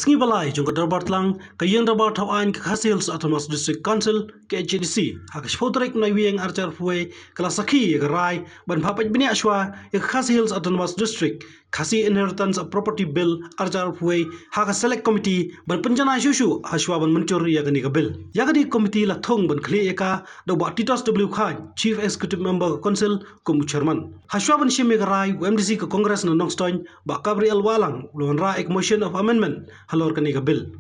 Kasngi balai jong darbar tlang kayang darbar thawain Khasi Hills Autonomous District Council KHDC hakash fotrek na wieng archar fuwe kala sakhi rai ban phapaj bini ashwa Khasi Hills Autonomous District Khasi Inheritance of Property Bill archar fuwe haka select committee ban penjana shushu hashwa ban muncur yagani bill yagani committee la thong ban khli eka do ba Titus W Khan Chief Executive Member Council kum chairman hashwa ban shime rai MDC ka Congress na nongstoin ba Gabriel Walang lon ra ek motion of amendment halor kani ka bill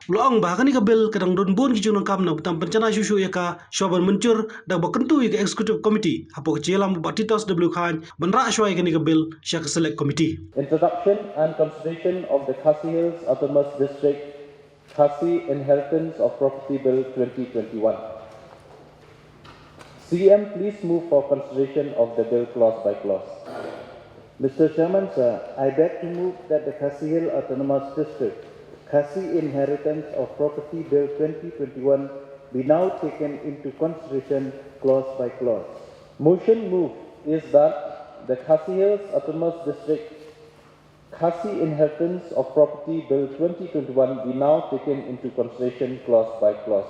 ulang ba kani ka bill kadang don bon ki junang kam na tam pencana shushu eka shoban muncur da ba kentu ka executive committee hapo chelam ba Titus W Khan ban ra ashwa kani ka bill shak select committee. Introduction and consideration of the Khasi Hills Autonomous District Khasi Inheritance of Property Bill 2021. CM, please move for consideration of the bill clause by clause. Mr. Chairman, sir, I beg to move that the Khasi Hills Autonomous District Khasi Inheritance of Property Bill 2021 be now taken into consideration clause by clause. Motion move is that the Khasi Hills Autonomous District Khasi Inheritance of Property Bill 2021 be now taken into consideration clause by clause.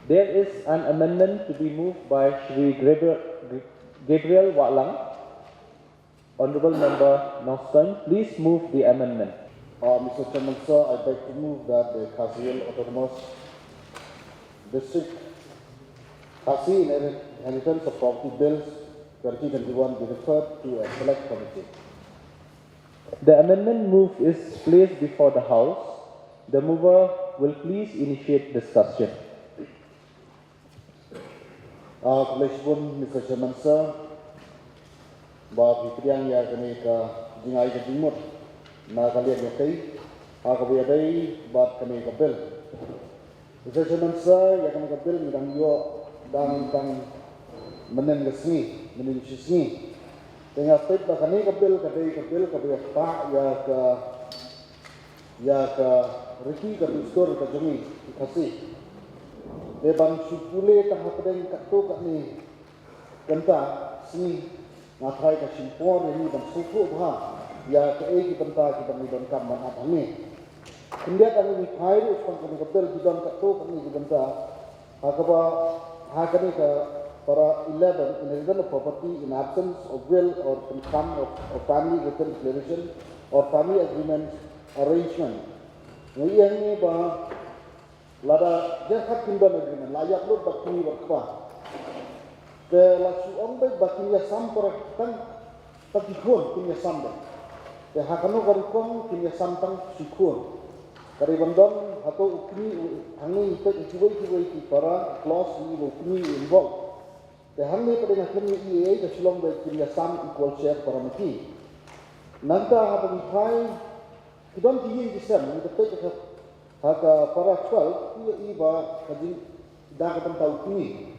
There is an amendment to be moved by Shri Gabriel Walang. Honourable Member Nostan, please move the amendment. Mr. Chairman, sir, I beg to move that the Khasi Hills Autonomous District Khasi Inheritance of Property Bills 2021 be referred to a select committee. The amendment move is placed before the House. The mover will please initiate discussion. Mr. Chairman, sir, Bob Yang Yakaneka, Jingai Jimut, Natalia Yakai, Hakabayay, Bob Kaneka Bill. Mr. Chairman, sir, Yakaneka Bill, Midang Yo, Dang Menen Gasni, Menen Shisni. Tengah state ba Kaneka Bill, Kabaya Pa, Yaka Riki, Kabistor, Kajumi, Kasi. Bang Shukule tahapadeng kato kami kanta si ngathai ka simpor ini bang suku bah ya ke ki kanta ki bang don kam man atami kindia kami phai us pang kami kapel ki don kato kami ki kanta hakaba hakani ka para 11 inheritance of property in absence of will or income of family written declaration or family agreement arrangement ni yang ni ba lada jahat timban agreement layak lo bakini berkah ke lasu ombe bakini sampor kan takikun kinya sambe ke hakano garukong kinya sampang sikun kari bandon hato ukni hangi ite ikiwai ki para clause ni ukni involved ke hangi pada nakini EA ke sulong be kinya sam equal share para mati nanta hapo hai kidon tiyin kisam ni tetek haka para 12 iba kaji dah tentang ukni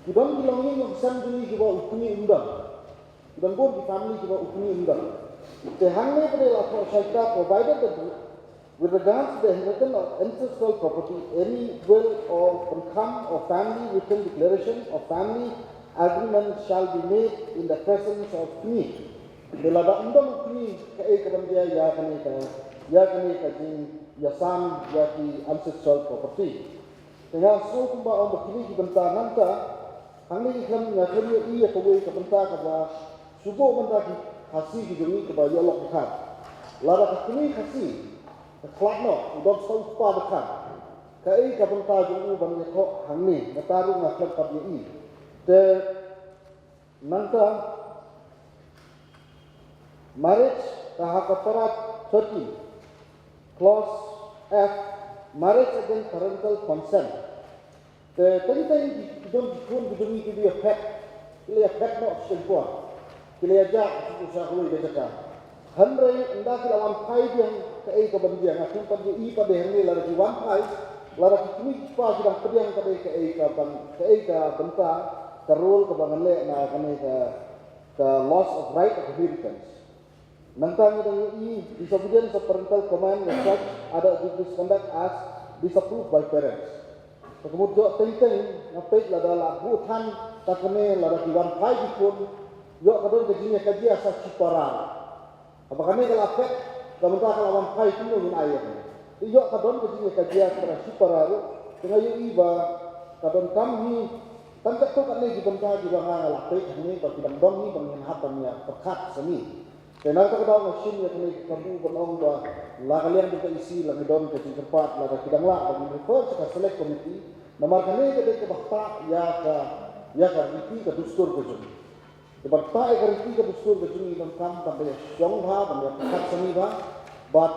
kudang bilangnya yang sam juni juga ukni undang kudang pun di family juga ukni undang tehangnya pada lapor syaitan provided that with regards to the inheritance of ancestral property any will or income or family written declaration or family agreement shall be made in the presence of ukni bila ada undang ukni kadang dia ya kani kaji Yasam yaki ancestral property. Tengah so kumba on bakini ki benta nanta hangi iklan ngakari iya kawai ka benta ka ba subo benta ki khasi ki jumi ka ba yolok khan. Lara ka kini khasi ka klakno udon so pa ba khan. Ka ei ka benta jumu ban ko hangi nataru ngaklan pa ye te nanta marriage ka hakaparat 13 Clause F, marriage against parental consent. The thing don't begini to be a pet. Kili a pet not simple. Kili a jack to sahui besaka. Henry indah kila wan pai yang kei kebandian. Aku pada pada Henry lara di wan pai. Lara kini pa sudah pediang pada kei ka benta terul kebangan le na kene ke loss of right of inheritance. Nantang dengan disobedience of parental command and such ada misconduct as disapproved by parents. Kemudian tentang ngapai lada lagu tan takne lada diwan pai pun yo kadon kejinya kaji asas ciparan. Apa kami kalau pet kamu tak lawan kai tu min ayat. Iyo kadon kecil kajian terasi pararu dengan iyo iba kadon kami tanpa tu kan lagi bangsa di bangsa lapik ini bagi dong ni bangin hatan ya pekat seni. Karena kita tahu mesin yang kami kamu penong bah lah kalian kita isi lagi don kecil cepat lagi kita lah bagi refer sekarang select komiti. Nomor kali kita kebakta ya ka riti ka dustur ke juni. Kebakta ya ka riti ka dustur ke juni dan kam sampai siang ha sampai pekat seni bah. But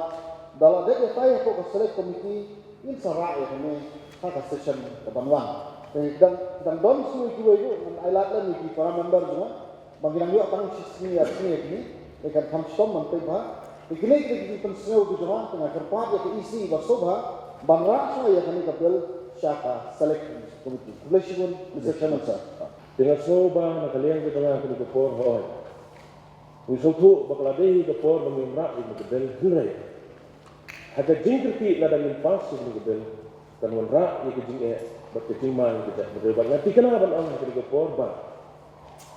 dalam dek saya kok select komiti in sarai kami hak session kebanwan. Dan don semua itu dengan ailat lagi di para member semua. Bagi yang juga pang sini ini, mereka kam stom menteba. Begini kita penseu di jemaah tengah kerpat ya isi basoba bangra semua ya kami kapel syaka select komiti. Boleh sibun Mr. Chairman sir. Dengan soba nak kalian kita tengah kini kepor hoy. Usuku bakladehi kepor mengimrak ini kedel hulai. Hada jingkerti ladang impas ini kedel kan wanrak ini kejing berkecing mai kita berdebat nanti kenapa orang kini kepor ba.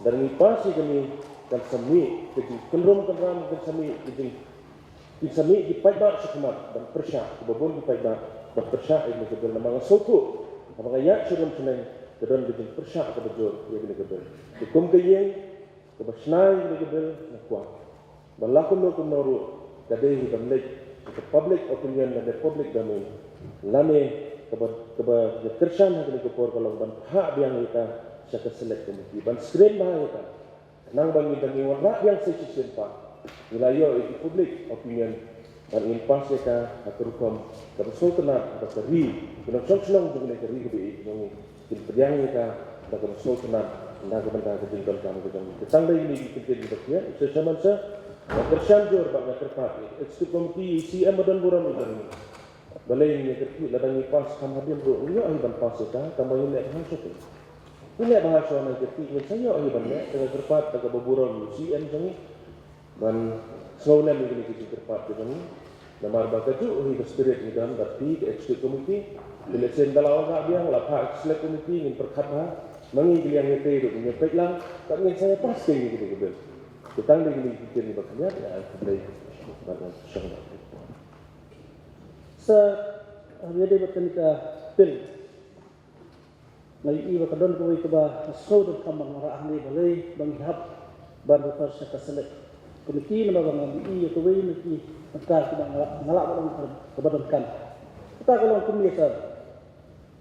Dan impas ini kan semi kejing kendrom kendram kan semi kejing semi di paiba sekumat dan persya kebabun di paiba berpersya ini kedel nama sotu. Apa kaya sudah senang kedon kejing persya kebajur ini kedel. Hukum kejing kebasnai ini kedel nak kuat. Balakun noru kadehi kamlek the public opinion and the public domain. Lame keba kersan hati kepor kalau ban hak yang kita syaka select komiti ban screen bah kita. Nang bagi dangi warna yang session pak. Wilayah itu public opinion dan impas kita akan kebesultanan atau keri. Kena senang dengan keri kebi nang yang kita dan kebesultanan dan kebentar kejengkel kami kejengkel. Ketanggai ini kita dia sesama saya. Kersan jor bang kerpat. Eksekutif komiti CM dan buram itu. Balai ini kerti ladang pas kamadian bro. Ini ahi ban pas kita tambah ini bahasa tu. Ini bahasa nak kerti. Saya ahi ban dengan kerpat dengan buram CM jangi. Dan seolah ini kita kerpat jangi. Namar bagaju ahi spirit ni dalam tapi eksekutif komiti. Bila sendal awak dia lapar eksekutif komiti ingin perkata mengingat yang itu menyepek lah. Tak ingin saya pasti ini gitu. Kita lagi fikir ni berkenaan ya boleh banyak syarah. Jadi berkenaan ke pil. Ngai iba kadon ko ito ba saudar kambang mara ahli balay banghap bandu par sa kaselek. Komiti na bang iya ko way naki magka kita ngalak ba kabadon kan. Kita kalau kumli sa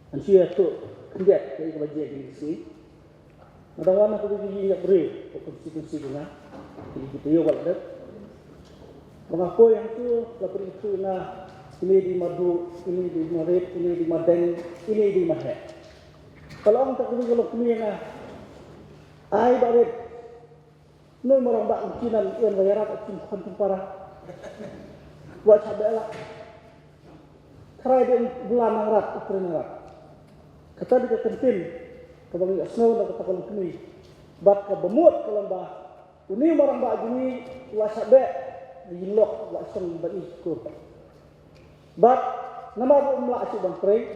ansiya to kindiat kay ko baje ni si. Nadawan ko di iya bre ko konstitusi na. Jadi kita yo walad. Mengaku yang tu lapor itu na ini di madu, ini di marit, ini di madeng, ini di mahe. Kalau orang tak kalau kami na ai barit noi marang bak ucinan ian bayarat acin kantung para. Buat sabela. Try dia bulan rat, ukren rat. Kata dia kentin, kabang snow na kata kalau kami. Bat ka bemut kalau bah ini orang bak juni wasabe yilok wasang bani kur. But nama mula asyik ban prey,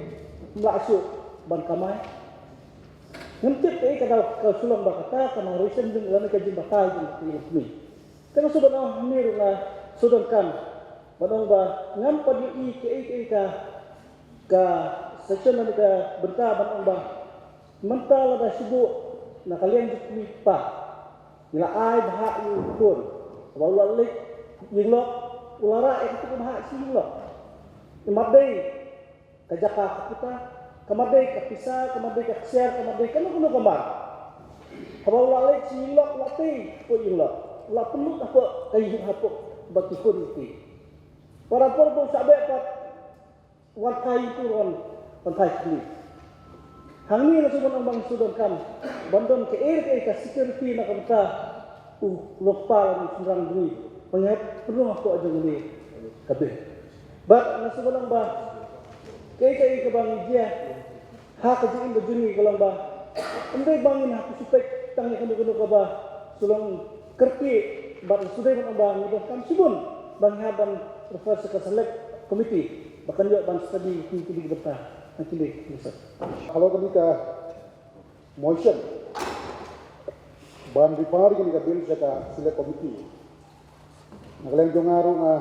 mula asyik ban kamai. Ngentip kada ka sulang ba kata kana reason ding lan ka jin bakal ding ni. Kana sudah na niru na sudah kan. Badong ba ngam pa di ka section na ka berta badong ba. Mental ada sibuk na kalian di pa. Bila ai bahak yu kun. Kalau lek yilok ulara itu bahak si yilok. Imadai kajaka kita, kamadai kapisa, kamadai kaksiar, kamadai kanu kanu kamar. Kalau lek si yilok lati ko yilok. La perlu apa kayu apa bagi kun itu. Para porbo sabe pat wakai turun pantai kini. Hangi na subon ang sudon kan bandon ke ka security na kamta lokpal ng sunrang dui pangyap perlu ako aja ngeli kabeh but na subon ang ba kay ka bang dia ha ka jin do duni kalang ba andai bangin ha suspek tangi kan ka ba sulong kerti ba sudai man bang ni kan subon bang haban profesor ka select committee bahkan yo ban study di beta nanti Kalau kita motion ban ripari kita bil jaka sila komiti. Naglang jongaru nga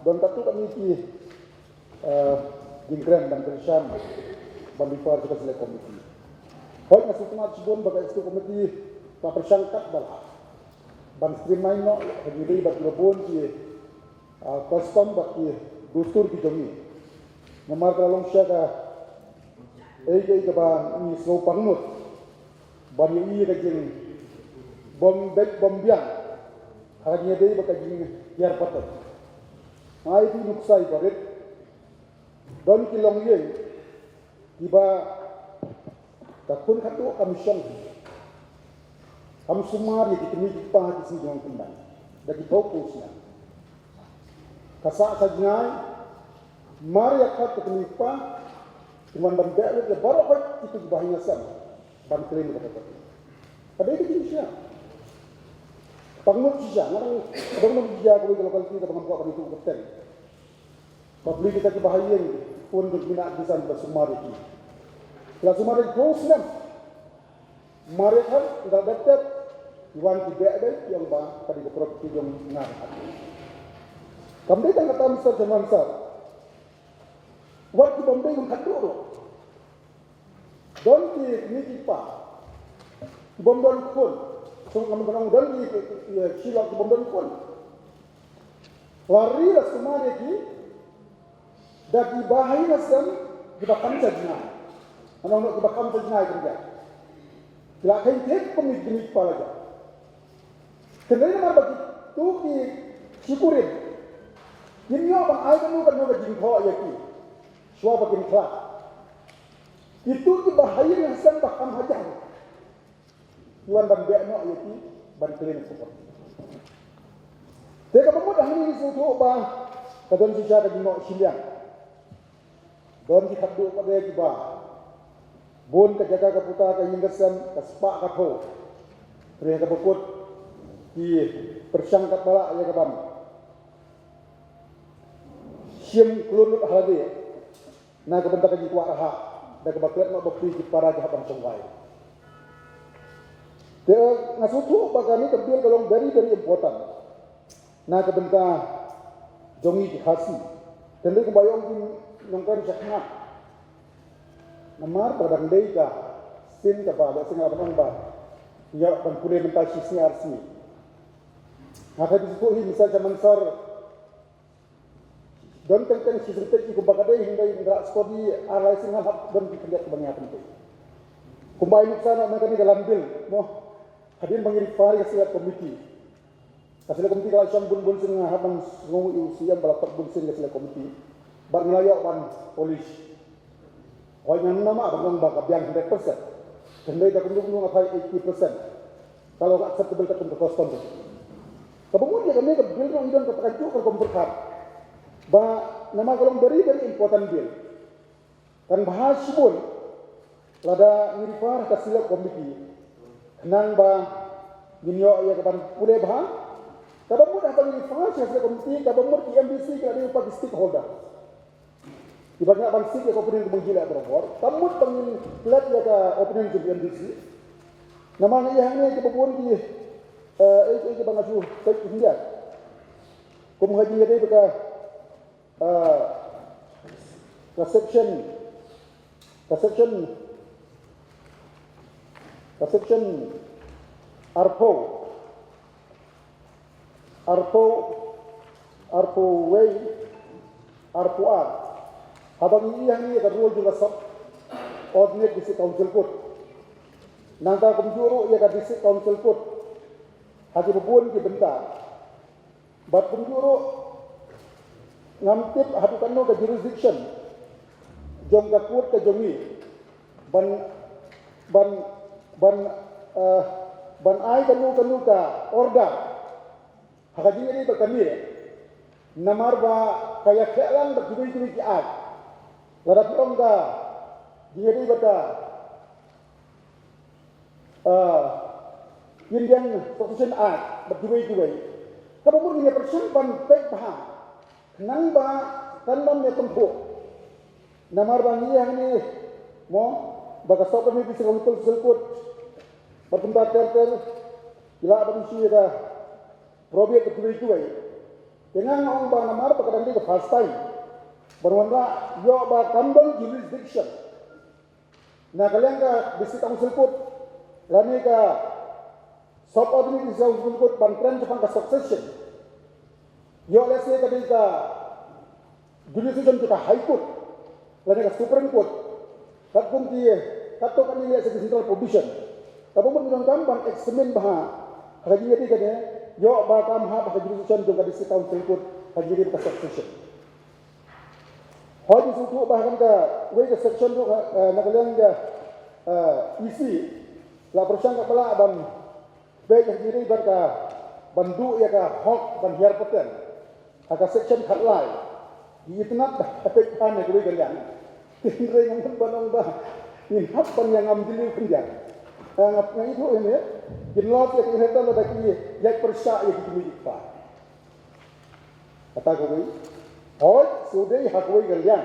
don tatu kami ki jingkran dan kerjaan ban bifar kita selek komiti. Hoi na sutuma sibon bagai itu komiti pa persangkat bala. Ban streamline no hadi bat robon ki custom bat ki dustur ki jomi. Namar kalong siya ka ka ba ni so pangnut. Ban yi ka jing bom bek bom biang. Hanya dei ba ka jing yar patat. Ai tu nuksai barit. Don kilong ye iba takun katu kamisyon. Kami sumari di kami di pah di sini jangan kembali. Dari fokusnya. Kasak sajnai mari akat ke kami pah cuma bandel le baru baik itu bahaya sam. Ban klaim kata. Ada itu jenisnya. Pangut sisa, ngarang dong bija ko lokal kita teman ko kami itu kapten. Publik kita ke bahaya pun berbina desain bersumari ini. Kalau sumari teruslah, mereka tidak dapat iwan tidak ada yang bah tadi beberapa yang ngar. Kami tak kata Mr. Jamansa, waktu Bombay yang kaduru, don ni kita, Bombay pun, so kami kenal don ni silap Bombay pun, lari lah sumari ini. Dari bahaya sen dibakam saja. Anak dibakam saja kerja. Lakai tek pemikir kepala aja. Kenapa bagi tu ki syukurin. Ini apa ayat kamu kan nak jingkau ya ki. Suara bagian kelak. Itu ki bahaya yang sen bakam saja. Tuan dan biar nak ya ki bantuin support. Teka pemuda ini suatu bah kadang sejarah di nak siliang. Don di kaduk pada kiba. Bon ka jaga ka puta ka yingasan ka spa ka tho. Pre ka bukut di persangkat bala ya ka bam. Sim klunut hade. Na ka benta ka ji kuat ha. Da ka baklet ma bakti ki para ka bam songwai. Te ngasutu bagani ka bil kalong very important. Na ka benta jongi ki khasi. Tende ka bayong ki nongkan cakap, namar padang deka, sin kepada singa penang ba, ya penpulih mentasi singa arsi. Maka disebut misal zaman sar, don tengkeng sisirtek iku bakade hingga hingga skodi alai singa hab don dikelihat kebanyakan itu. Kumbai nuksana mereka ni dalam bil, moh hadir mengirim fari kasihat komiti. Kasihat komiti kalau siang bun singa habang ngomong usian balapat bun singa kasihat komiti. Bar wilayah ban polis. Orang nama abang bak biang 100%. Kendai dah kundung apa 80%. Kalau acceptable tak untuk custom. Kemudian kami ke bil yang idon katakan juga berkat. Ba nama kalau very important bil. Kan bahas pun lada ngirifar kasila komiti. Nang ba ginyo ya kapan pulih bah. Kabamud apa ngirifar kasila komiti, kabamud EMBC kada upah stakeholder. Ibaratnya bansik ya opening menggila beror. Kamu pengin flat ya ke opening ke NDC. Nama yang ini kebetulan di itu bangsu saya India. Kum haji ini beka perception arpo way arpo ar. Habang ini yang ini rule juga sab ordinate district council code. Nangka kumjuru ia ka district council code. Haji bebuan ki bentar. Bat kumjuru ngamtip hadukan no ke jurisdiction. Jong ka court ke jongi. Ban ai kanu ka order. Hakaji ini berkami. Namar ba kaya kelan berjudi ki ad. Ladap tongga diri bata Indian Constitution Act berjuai-juai. Kalau mungkin ini persempan baik paham. Nang ba tanam ya tempuh. Namar bang yang ini mo baga sok kami bisa ngomong selput. Bertempat ter gila apa mesti ada proyek berjuai-juai. Dengan orang ba namar pakadang di ke first time. Berwarna yo ba kandang jurisdiction. Nah kalian ka district council court lani ka subordinate district council court bantren jepang ka succession. Yo lese ka di ka jurisdiction kita high court lani ka supreme court. Kat pun ki kato kan ni sa central provision. Tapos mo nang kampan examine bah kaji di ka ne yo ba kam ha ba jurisdiction jong ka district council court kaji di ka succession. Hoi di suku bahkan ka way ka section tu na kalian ka isi la persang ka pala ban baik yang diri ban ka bandu ya ka hok ban hiar peten ka section khat lai di itnat tapi kan ne kuwi kalian tinre yang banong ba ni hap ban yang am dili kalian ngap ngai itu ini jinlot ya kita lo daki yak persa ya kimi pa kata kuwi hoi sudah hakui kalian,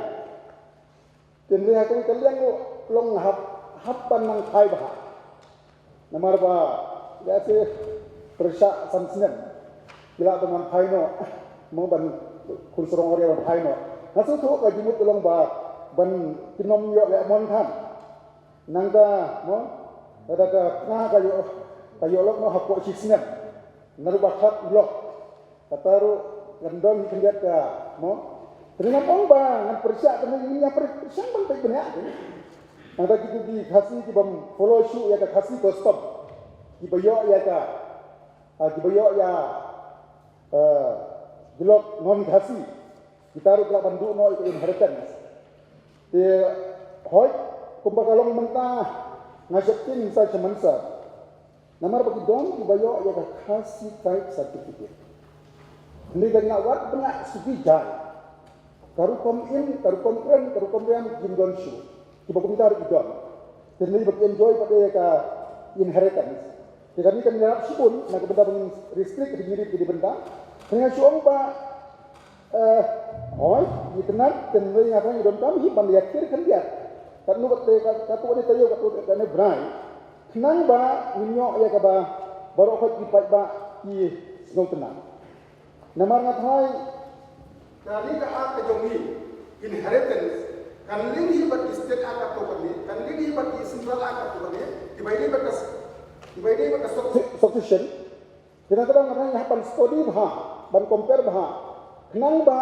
jadi hakui kalian ko long hapan nang kai bah, namar ba ya se persa samsnen, bila teman kai no, mau ban kursorong orang ban kai no, nasu tu kaji mut long ba ban kinom yo le mon kan, nangka mo, ada ka nah kayo lok no hakui sisnen, naru bakat lok, kataru gandong kendiat ka mo terima pongba ngan persia temen ini persia bang tai benak nang gitu di khasi di bam follow shoe ya ka khasi ko stop di bayo ya ka di bayo ya blok non khasi kita ru ka bandu no itu inheritance de hoi kumbakalong mentah ngajakin sa semansa namar bagi dong di bayo ya ka khasi type certificate ini dengan awak benak suki jai. Karu kom in, karu kom kren, karu kom riam jimdon shu. Tiba kumita hari idon. Jadi bagi enjoy pada ka inheritance. Jadi kan nyarap sipun, nak benda pun restrict diri di benda. Dengan suang ba, itenat dan mereka yang idon kami hiban liatir kan dia. Kan nu katu ada tayo katu kane brai. Kenang ba minyo ya ka ba baru kau dipai ba i snow tenang. Namar ngatai dari ka ak jongi inheritance kan lini bat state ak to kami kan lini bat central ak to kami dibaidi bat succession kadang-kadang orang hapan study bah ban compare bah kenang ba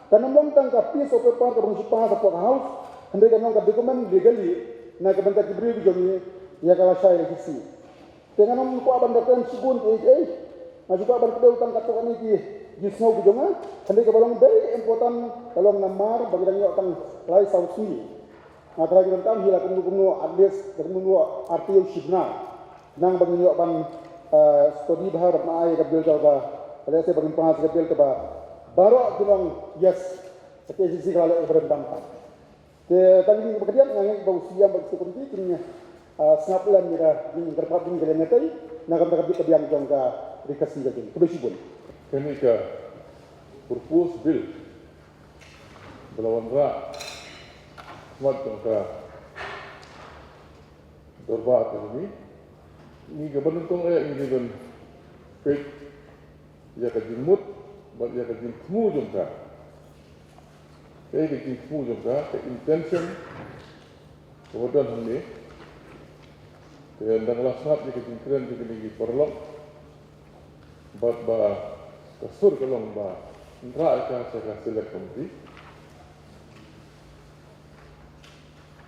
tanamong tang ka piece of paper ka municipal sa house hande kan ka document legally na ka banta kibri jongi ya kala sai kisi tenganam ko aban datan sigun na juga ban kedau tang ka to kami ki gisno bujonga hande ka balong very important kalong namar bagi dang yo tang lai sausi na tra giran tam hila kumno adres kumno artio shibna nang bagi yo ban study bahar ma ay ka bil jaga ale se bagi pas ka bil ka ba baro dilong yes spesifik kala berendam ta te tang ni bagdian nang bau siam bagi sekunti kinya snapulan mira ni terpat ni kalian ngai na kam ka biang jongga dikasih jadi kebesibun Ini ka purpose bill belawan ra mat ka dorba ini gaban kong ini gan fake ya ka jimut bat ya ka jimmu jongka ka jimmu jongka ka intention kemudian ini dan lasat ya ka jimkren di perlok bat ba kasur kalong ba nra ka sa select committee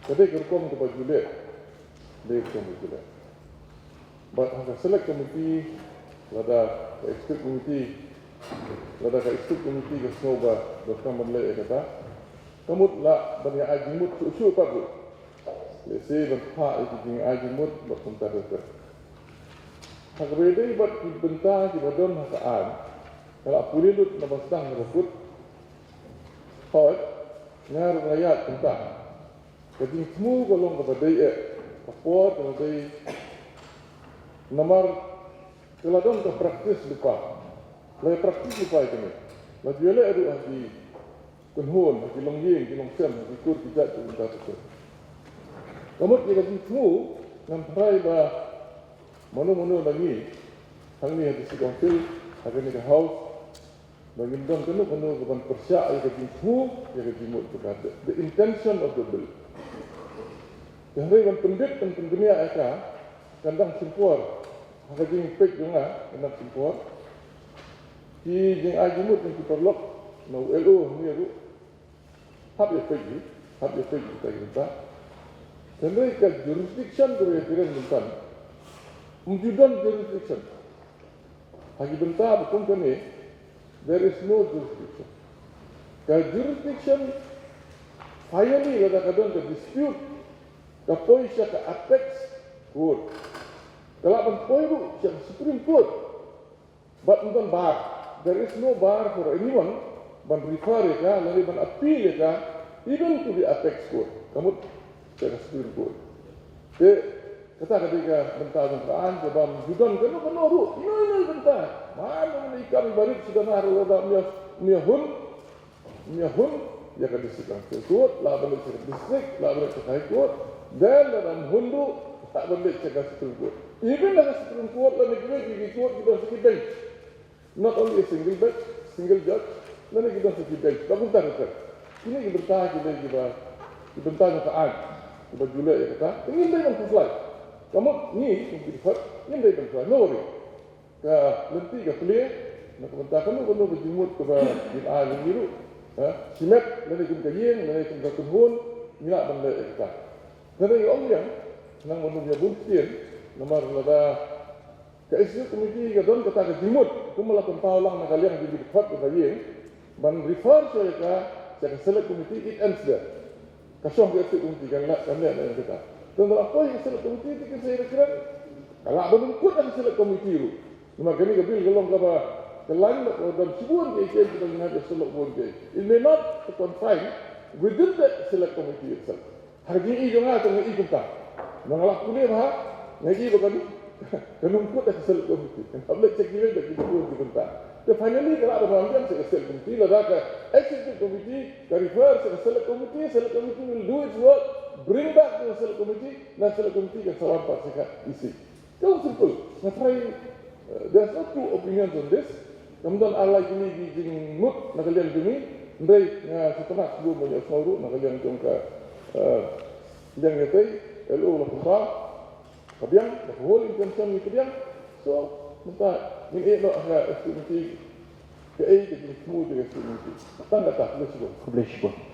kadai kerkom ke bajule le committee ba ka select committee lada ka executive committee ke soba do kaman le kata kamut la bani ajimut su pa bu le se ban pa itu ajimut ba kunta ke Hagrede bat benta di badon hasaan kalau pulilut na bastang na bakut hot ngar rakyat tentang kading semua golong kepadai kapor kepadai namar keladon ke praktis lupa lay praktis lupa itu ni lagi ele adu hati kunhun hati longyeng hati longsem hati kur kijat tentang itu kamu kading semua nampai ba mano lagi hang ni hati si council hang ni ke house bagi don kenu keban persya ya kajing hu ya kajing mut berkata the intention of the bill yang rei pendek dan dunia eka kandang simpur kajing pek juga kandang simpur di jeng ajimut yang kita lok no elo ni ru hab ya pek kita kita dan rei ka jurisdiction tu ya kira mintan umjudan jurisdiction hagi bentar bukan kene. There is no jurisdiction. The jurisdiction finally kadang-kadang the dispute the point siya ka apex court. Kalau point itu siya Supreme Court. But bukan bar. There is no bar for anyone ban refer ka, lalu ban appeal ka even to the apex court. Kamu siya ka Supreme Court. Kata ketika bentar-bentaraan sebab judon kena ru ini bentar mana ikan balik sudah naruh ada miahun ya kan disikang court lah balik ke distrik lah balik ke high court dan dalam hundu tak balik ke Supreme Court even dalam Supreme Court lah negeri di court kita sikit bench not only a single judge lalu kita sikit bench tak bentar ini bentar kita bentar keadaan kita jula ya kata ini memang sesuai. Kamu ni mungkin dapat yang dari bangsa Norway. Ka lenti ka clear nak bentar kamu berjumut ke bin alim biru. Simet lalu kum kayeng lalu kum katunhun nila benda ekta. Jadi orang yang nang menunggu buktian nomor lada ka isu komiti ka don kata ka jumut kum melakukan paulang nak kalian di dekat ke kayeng ban refer saya ka select komiti it ends there. Kasong ke isu komiti kan nak kalian kata. Dan apa yang select komiti itu saya kira kalau belum kuat yang select komiti itu, cuma kami kebil gelong kaba kelain dan sebuah dia kita mengenai select komiti. It may not confine within the select committee itself. Hari ini jangan tengah ikut tak. Mengalah kuliah bah, ngaji bukan kenung kuat yang select committee. Kalau cek dia dah kita buat ikut tak. Jadi finally kalau ada bahagian select committee, ladakah executive committee, refer select committee will do its work. Bring back to the select committee, dan select committee can salampat sekat isi. Kalau simple, there's no two opinions on this. Kemudian alai ini di jingmut, nak kalian demi, ndai setelah sebelum banyak semua nak kalian jongka yang ngetai, LO lah kusa, kabiang, the whole intention ni kabiang. So, minta ini nak ada committee.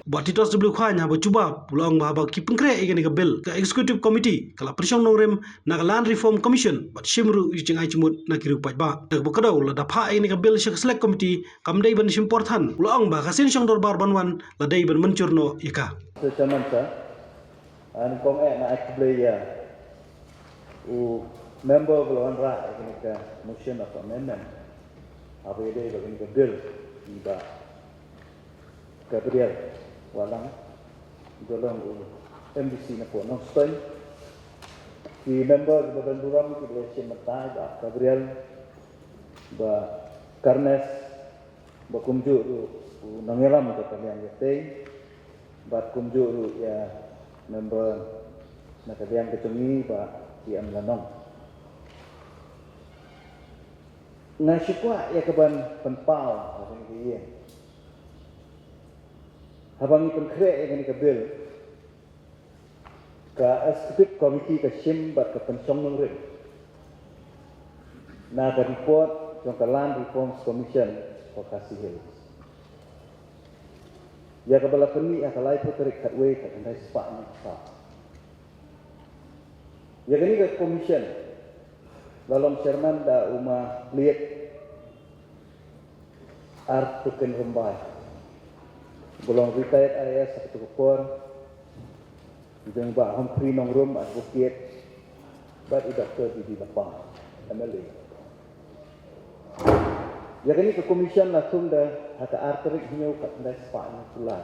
Buat itu sebelum khanya bercuba pulang bahawa kipeng kre ikan ikan bill ke executive committee kalau persiang nongrem nak land reform commission buat shimru ujung ajmut nak kiru pajba tak berkedau lah dapat ikan ikan bill syek select committee kamdai ban important pulang bah kasin syang dorbar banwan ladai ban mencurno ika. Secaman sa, an kong nak explain ya, member belum ra ikan ikan motion of amendment. Apa dia bagi bill tiba Gabriel walang dalam MBC na po nang stay di member di Banduram di Malaysia Matai ba Gabriel ba Karnes ba kumju nangiram ka kalian yate ba kumju ya member na kalian ketungi ba di Amlanong Nasyukwa ya keban penpau habang dia. Habang ipun kre ya ni kebil. Ka executive committee ka sim bat ka pensong nang rin. Na ka report yung ka land reforms commission for Khasi Hills. Ya ka bala peni ya ka lai puterik katwe ka andai spa ni sa. Ya gani ka commission dalam chairman da uma lihat art token rumbai belum retired IAS satu kepor dengan Pak Humphrey Nongrum advocate but Dr. Didi Lapang MLA ya kini ke commission langsung dah hata arterik hiu kat dah sepak ni pula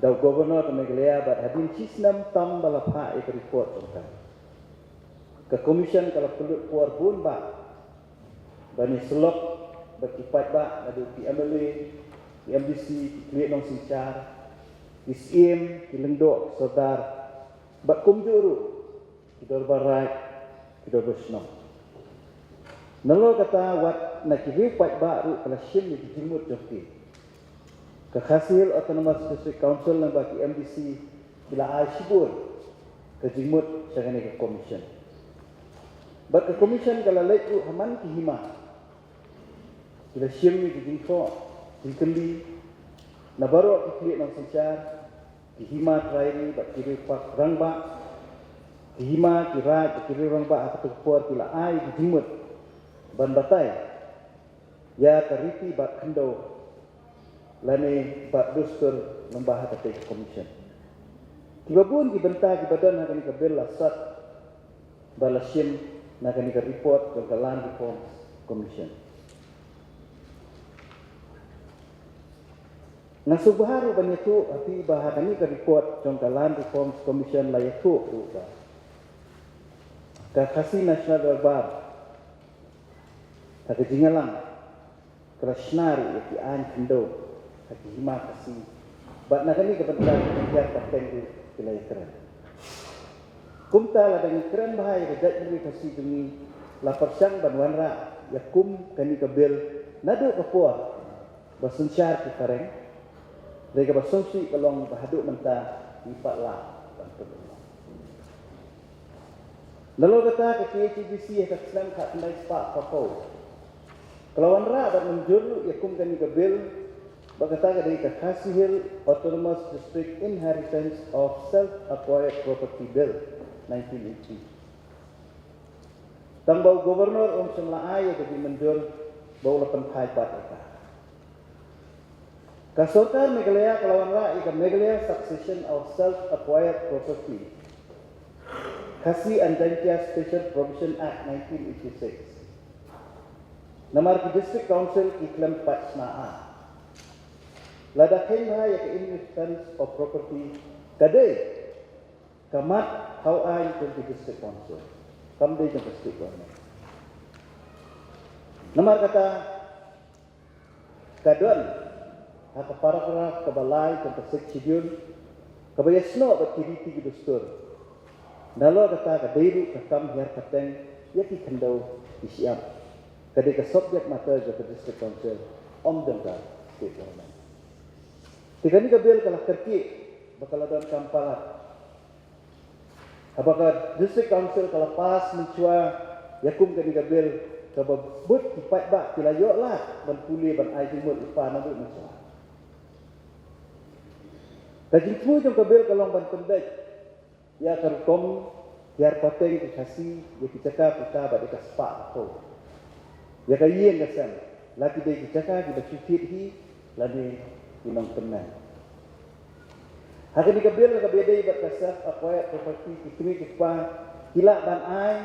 dah governor ke Meghalaya but hadin cisnam tam balapa ek report tentang ke commission kalau perlu keluar pun ba bani selok berkipat ba ada di MLA di MDC di Kulit Nong Sincar di SIM di Lendok Sodar bak kumjuru di Dorbarat di Dorbesno Nalo kata wat na kiri pat baru kala shim ni jimut joki. Ke hasil Autonomous District Council ng baki MDC bila ay sibur ke jimut sa kanila commission. But ke commission kala leku haman ki hima. Bila shim ni jingko jingkeli na baru kikli ng sanchar ki hima try ni bat kiri pak rangba ki hima kira kiri rangba atau por bila ay jimut ban batay ya kariti bat kendo lani bat dustur membahas kata commission. Tiba pun dibentah di badan akan ikabel lasat balasim nak akan report ke Land Reform Commission. Nasuh baharu banyak tu api bahagian ini ke report ke Land Reform Commission layak tu juga. Kasih Nasional Darbar tak jingalang kerasnari yang dian kendo hati hima kasih. Bat nak ini kebetulan kerja kapten di wilayah keren. Kumta lah dengan keren bahaya rejat dari kasih demi lapar sang banwanra yakum kani kabel nado kapua basunsyar ke karen. Mereka berasumsi kalau bahaduk mentah dipatlah bantu. Lalu kata ke KCBC yang Islam kat pendai sepak kapau. Kalau wanra dan menjuru yakum kani kabel berkata dari Kasihil Autonomous District Inheritance of Self-Acquired Property Bill 1980. Tambau Gubernur Semlaai yang jadi menjur bau lepan haipat itu. Kasorkan Meghalaya kelawan ra ikan Meghalaya Succession of Self-Acquired Property. Kasih Anjantia Special Provision Act 1986. Namar ki District Council iklam Pat Snaa. Lada kena ya ke inheritance of property kadai kamat how I to the District Council. Kamde jang district government. Namar kata kadon atau paragraf kebalai tentang schedule kebayasno berkiriti di dustur. Nalo kata kadairu kakam hiar kateng yaki kendau isiam. Kadai ke subject matter ke District Council dengka state government. Tiga ni kabel kalau kerki bakal ada kampalat. Apakah District Council kalau pas mencua yakum ke ni kabel sebab but kipat bak kilayok lah ban puli ban ai timur ipa nandu mencua. Kajing tu jom kabel kalau ban pendek ya kerkom biar pateng dikasih ya kita kita bak dikaspak tu. Ya kayen kesan lagi dia kita kita cucit hi lagi inang tenang. Hari ni kabel kabedai berkasar acquired property kini kita hilak ban ai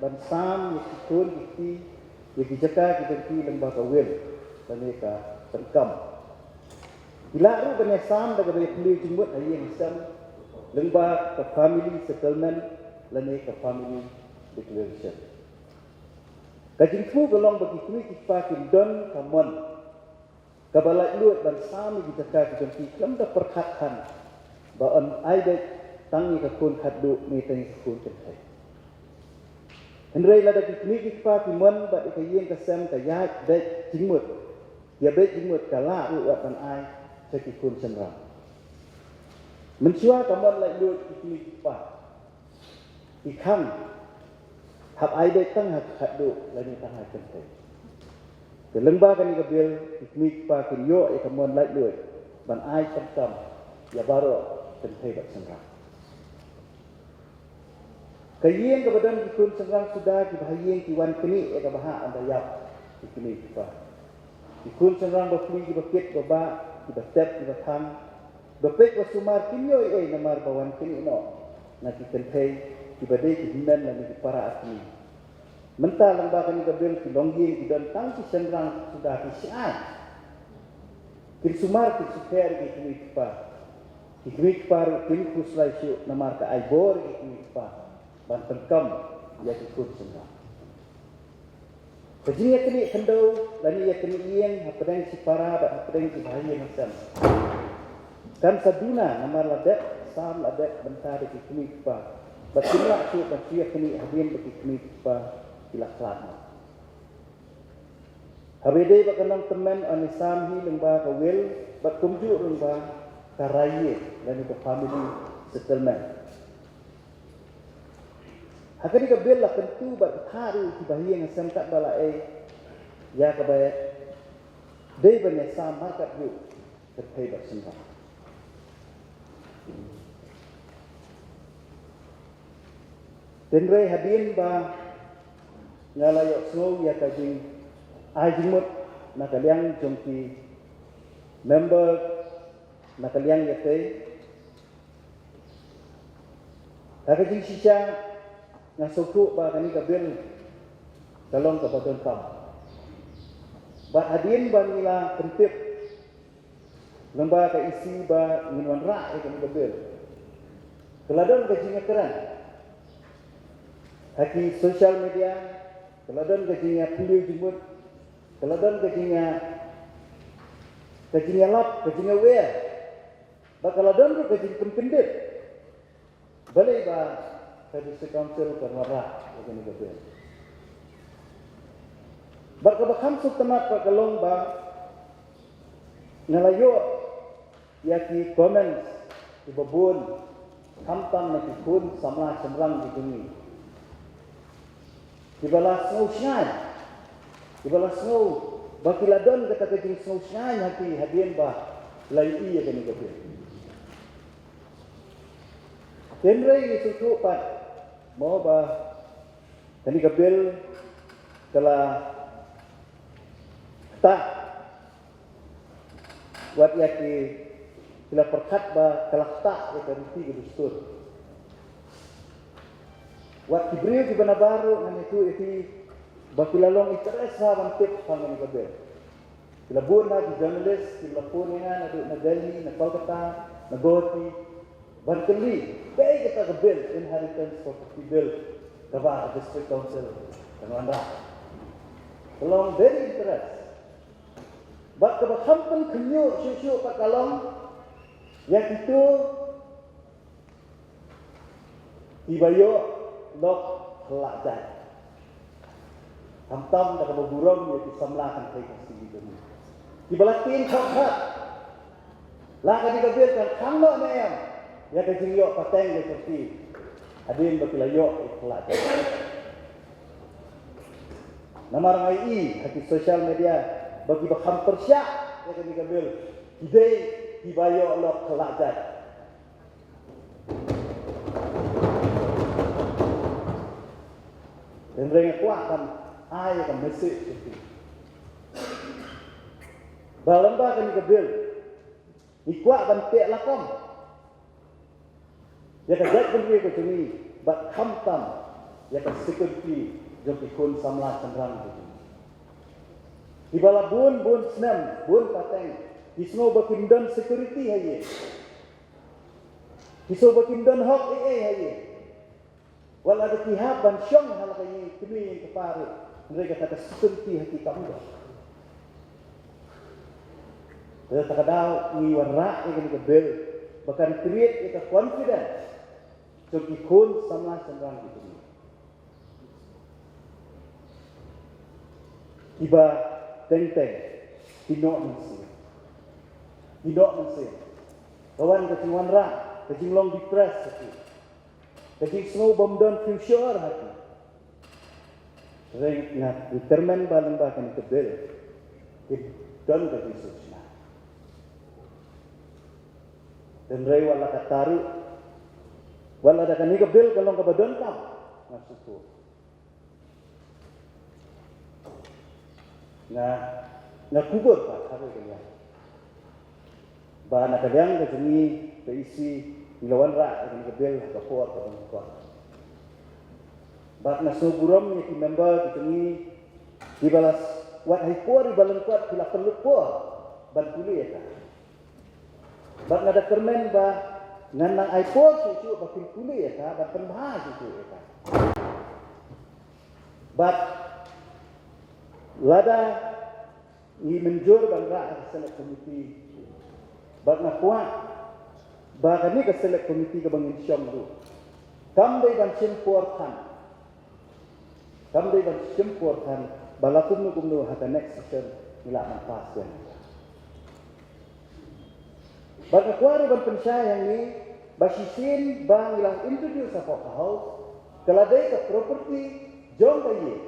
ban sam ikun iki iki jaka kita ki lembah kawil dan mereka terkam. Hilak ru ban sam daga be puli jumut ai yang sam lembah ke family settlement dan ke family declaration. Kajing fu golong bagi kini kita kindon kamon kabalak luat dan sami kita kata kita dah perhatikan bahawa aida tangi kakun hadu meeting kakun kentai. Hendrai lada kini kita kimon bagi kayen kesem kayat baik jimut ya baik jimut kala luat dan ai sekikun senram. Mencua kamon lak luat kini kita ikam hab aida tang hadu lagi tang kentai. Kelembah kani kabil ikmik pa kinyo ikamon light luit ban ai terkam ya baru kentai bat sengrang. Kayeng kebadan kikun sengrang sudah kibahayeng kiwan kini eka baha andayap ikmik pa. Kikun sengrang bafli kibakit baba kibatep kibatang bapek basumar kinyo namar bawan kini no na kikentai kibadai kihinan na para atmi. Mentah lembaga ni kabel kilongging dan tangki senrang sudah disiai. Kirsumar kisukher kikmikpa. Kikmikpa kin kuslai syuk namar ka aibor kikmikpa. Ban terkam ya kikut senrang. Jadi ya kini kendau dan ya kini iyeng hapadang si para dan hapadang si bahaya macam. Kan saduna namar ladak sam ladak bentar kikmikpa. Batimlah syuk dan siya kini hadin kikmikpa. Ilak lama. Habede ba kanang temen anisam hi lengba ka will ba kumju lengba ka raye dan ka family settlement. Hakani ka bill la tentu ba tharu ki bahiya ng semkat bala ya ka ba dei ba ne sam markat yu ka thai ba simba. Tenre hadin ba ngalayo so ya ka jing ai jingmut nakaliang jongki member nakaliang yate aga jing sisa nga soku ba kani ka bil dalong ka baton kam ba hadin ba nila pentip lamba ka isi ba nginwan ra kani ka bil keladon ka jing keran haki social media keladon ka jing pilih jingmut keladon kejinya lap, kejinya wear. Bakaladon ke kejing pendip. Balai ba Service Council kerana begini betul. Bakabakam sutamat pakalong ba ngalayo yaki comments ibabun kamtam na kikun sama semrang di dunia. Dibalas ngusyan. Ibalas snow, bakiladon kata kejing snow syan hati hadian bah lai iya kani kapil. Tenre ni suku pat mau bah kani kapil kala tak wat yaki kila perkat bah kala tak kata riti gedustur. Wat kibriu ki bana baru ngan itu bakilalong interes sa bantip pangan kabel. Kila buna di journalist, kila punya na Delhi, na Kolkata, na Goti, bantili. Baik kita kabel inheritance property bill, kaba district council, kanwanda. Kalong very interest. Bak kaba kampan kenyu syusyu pakalong, yang itu ibayo lok kelajai. Hamtam dah keburung yang disamlakan kai kasih itu. Di balatin khot. Lah kan dikabirkan kanglo na yan. Ya kajingyo pateng de seperti adin bakilayo ikhlas. Namar ngai hati sosial media bagi bakham persya ya kan dikabir. Hidai dibayo lok kelajat. Dan mereka kuatkan ay ka message itu. Balamba kan kebil. Ikwa kan pek lakom. Ya ka jat kan ke sini, bat khamtam ya ka security jo ikun samla cendrang itu. Di bala bun senam, bun pateng. Di snow bakindan security haye. Di so bakindan hok haye. Wala ada tihaban syong hal kayi kini yang kepare. Mereka kata security hati kamu dah. Mereka tak ada ngiwan rak yang kebel, bahkan create kita confidence. Jadi kun sama senang itu. Iba teng-teng, tidak mesti. Kawan keciwan rak, kecilong depress hati, kecil snow bomb down future hati. Ring na determine balang bahkan kebel don ke research na dan ray wala kataru wala da kani kebel kalong kabadon kam masuko na kubur pa hari kanya ba na kadang ke sini ke isi ilawan ra kani kebel ka por ka Bak na suburom ni member kita ni dibalas wat hai por dibalan kuat bila perlu por ban puli eta. Bak na da kermen ba ngan nang ai por su bakil puli eta ban penbah su eta. Bak lada ni menjur ban ra select committee. Bak na kuat ba kami ke select committee ke bangin syam tu. Kam dai ban sim por kan. Kami dengan sempurna balakum nu haka next session nila man pass yan. Baka kuwari ban pensayang ni basisin bang ilang introduce sa house kaladay ka property jong kayi.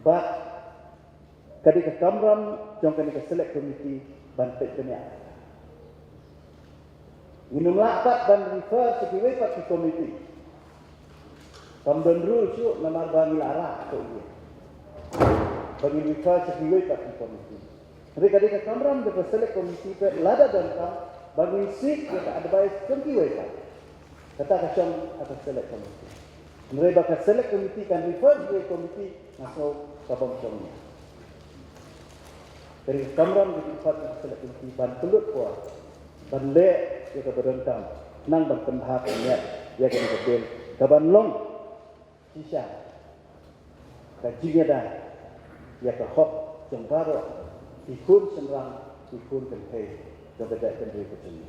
But kadi ka kamram jong kani ka select committee ban pet kanya. Minum lakat ban refer sekiway pat committee. Kamdan rule syuk namar bang ilara ko iya. Bagi refer sekiway pat committee. Jadi kadang kamram de select committee pe lada dan kam bagi seek ke advice kengki wei pak. Kata kacang atas select committee. Mereka bakal select committee kan refer ke committee masuk sabang committee. Dari kamram di tempat select committee ban pelut kuah ban le ya ke berentang nang ban penhak niat ya ke berdel kaban long sisa kajinya dah ya ke hok jengkaro ikun senrang, ikun kentay, kebedak kentay kecil.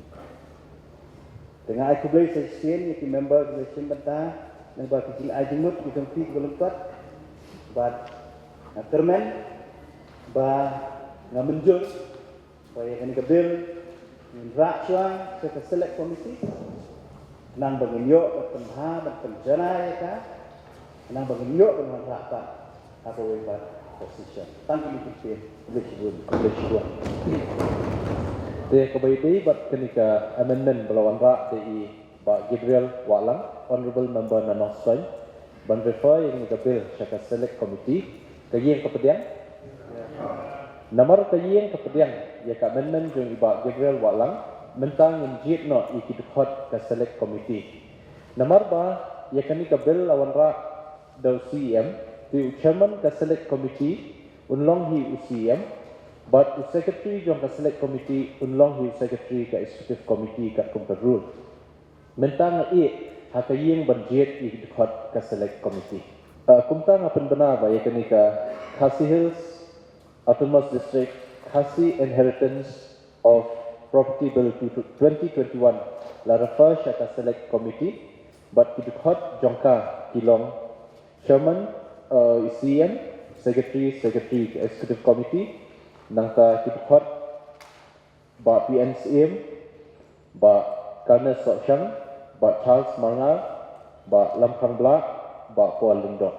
Dengan aku beli sesien, yang member relation benda, yang berkecil ajimut, yang fit berlempat, bat termen, bah ngamenjul, supaya kini kebil, rak suang, saya select komisi, nang banginyok, bertemha, berpenjana, ya kan, nang banginyok, dengan rapat, apa webat. Position. Tangki mikir boleh sebut. Dia kebaiki buat kenika amendment berlawan rak di Pak Gabriel Walang, Honorable Member Nanosai, ban refer yang kebil syaka select committee, kaji yang kepedian. Nomor kaji yang kepedian, ya ka amendment yang Pak Gabriel Walang, mentang yang jit no ikut hot ke select committee. Nomor ba, ya kani kebil lawan rak do CM, the chairman ka select committee unlong hi UCM but the secretary jong ka select committee unlong hi secretary ka executive committee ka kumpa rule mentang hakayeng budget i dikhat ka select committee kumta nga penbena ba ya kanika Khasi Hills Autonomous District Khasi Inheritance of Property Bill 2021 la refer ka select committee but dikhat jongka kilong chairman ECM, Secretary Executive Committee, nangta kipukot, ba PNCM, ba Karnes Sokshang, ba Charles Marnal, ba Lamkang Blak, ba Kuala Lumpur.